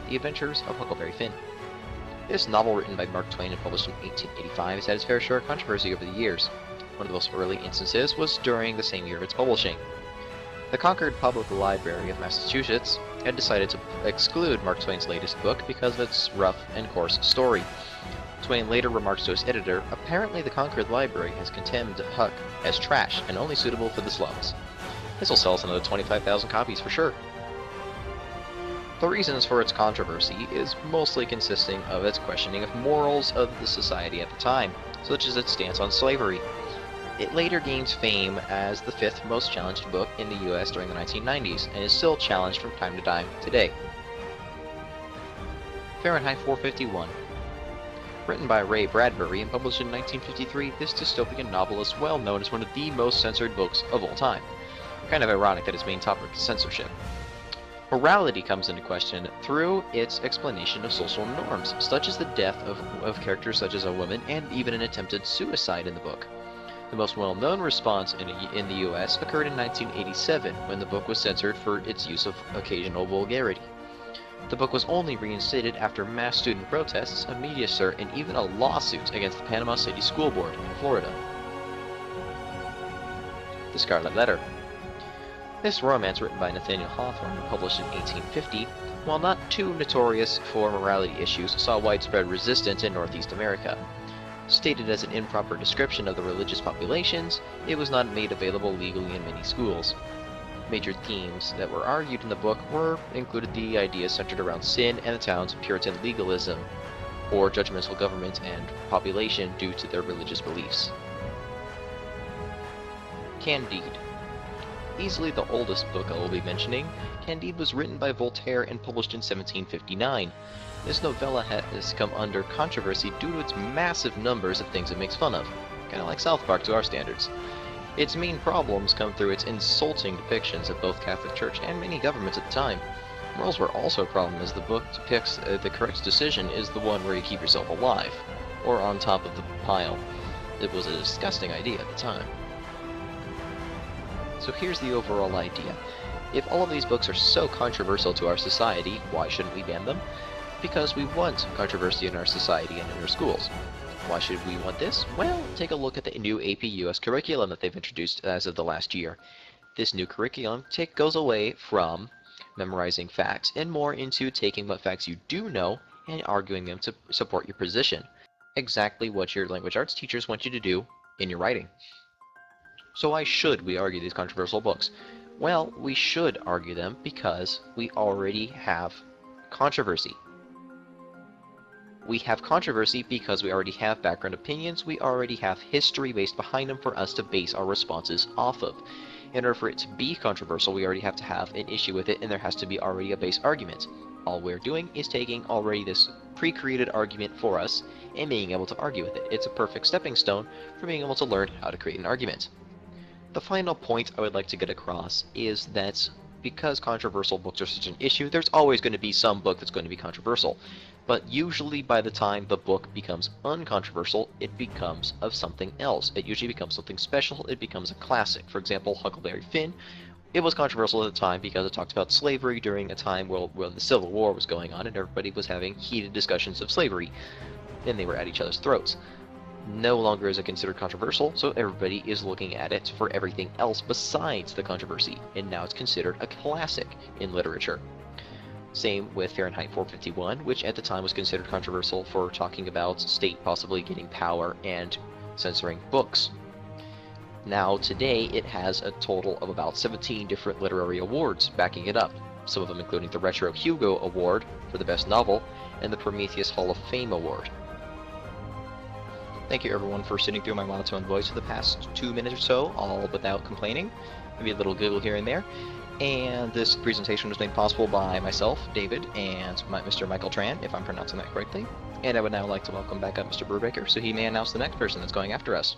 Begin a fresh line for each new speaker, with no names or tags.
The Adventures of Huckleberry Finn. This novel, written by Mark Twain and published in 1885, has had its fair share of controversy over the years. One of the most early instances was during the same year of its publishing. The Concord Public Library of Massachusetts had decided to exclude Mark Twain's latest book because of its rough and coarse story. Twain later remarks to his editor, "Apparently the Concord Library has condemned Huck as trash and only suitable for the slums. This will sell us another 25,000 copies for sure." The reasons for its controversy is mostly consisting of its questioning of morals of the society at the time, such as its stance on slavery. It later gains fame as the fifth most challenged book in the US during the 1990s, and is still challenged from time to time today. Fahrenheit 451. Written by Ray Bradbury and published in 1953, this dystopian novel is well known as one of the most censored books of all time. Kind of ironic that its main topic is censorship. Morality comes into question through its explanation of social norms, such as the death of characters such as a woman, and even an attempted suicide in the book. The most well-known response in the US occurred in 1987, when the book was censored for its use of occasional vulgarity. The book was only reinstated after mass student protests, a media stir, and even a lawsuit against the Panama City School Board in Florida. The Scarlet Letter. This romance, written by Nathaniel Hawthorne and published in 1850, while not too notorious for morality issues, saw widespread resistance in Northeast America. Stated as an improper description of the religious populations, it was not made available legally in many schools. Major themes that were argued in the book included the ideas centered around sin and the town's Puritan legalism, or judgmental government and population due to their religious beliefs. Candide. Easily the oldest book I will be mentioning, Candide was written by Voltaire and published in 1759. This novella has come under controversy due to its massive numbers of things it makes fun of, kinda like South Park to our standards. Its main problems come through its insulting depictions of both Catholic Church and many governments at the time. Morals were also a problem, as the book depicts the correct decision is the one where you keep yourself alive, or on top of the pile. It was a disgusting idea at the time. So here's the overall idea. If all of these books are so controversial to our society, why shouldn't we ban them? Because we want controversy in our society and in our schools. Why should we want this? Well, take a look at the new AP US curriculum that they've introduced as of the last year. This new curriculum goes away from memorizing facts and more into taking what facts you do know and arguing them to support your position. Exactly what your language arts teachers want you to do in your writing. So why should we argue these controversial books? Well, we should argue them because we already have controversy. We have controversy because we already have background opinions, we already have history based behind them for us to base our responses off of. In order for it to be controversial, we already have to have an issue with it, and there has to be already a base argument. All we're doing is taking already this pre-created argument for us and being able to argue with it. It's a perfect stepping stone for being able to learn how to create an argument. The final point I would like to get across is that because controversial books are such an issue, there's always going to be some book that's going to be controversial. But usually by the time the book becomes uncontroversial, it becomes of something else. It usually becomes something special, it becomes a classic. For example, Huckleberry Finn, it was controversial at the time because it talked about slavery during a time when the Civil War was going on and everybody was having heated discussions of slavery, and they were at each other's throats. No longer is it considered controversial, so everybody is looking at it for everything else besides the controversy, and now it's considered a classic in literature. Same with Fahrenheit 451, which at the time was considered controversial for talking about state possibly getting power and censoring books. Now today it has a total of about 17 different literary awards backing it up, some of them including the Retro Hugo Award for the best novel and the Prometheus Hall of Fame Award. Thank you everyone for sitting through my monotone voice for the past 2 minutes or so, all without complaining. Maybe a little giggle here and there. And this presentation was made possible by myself, David, and Mr. Michael Tran, if I'm pronouncing that correctly. And I would now like to welcome back up Mr. Brubaker, so he may announce the next person that's going after us.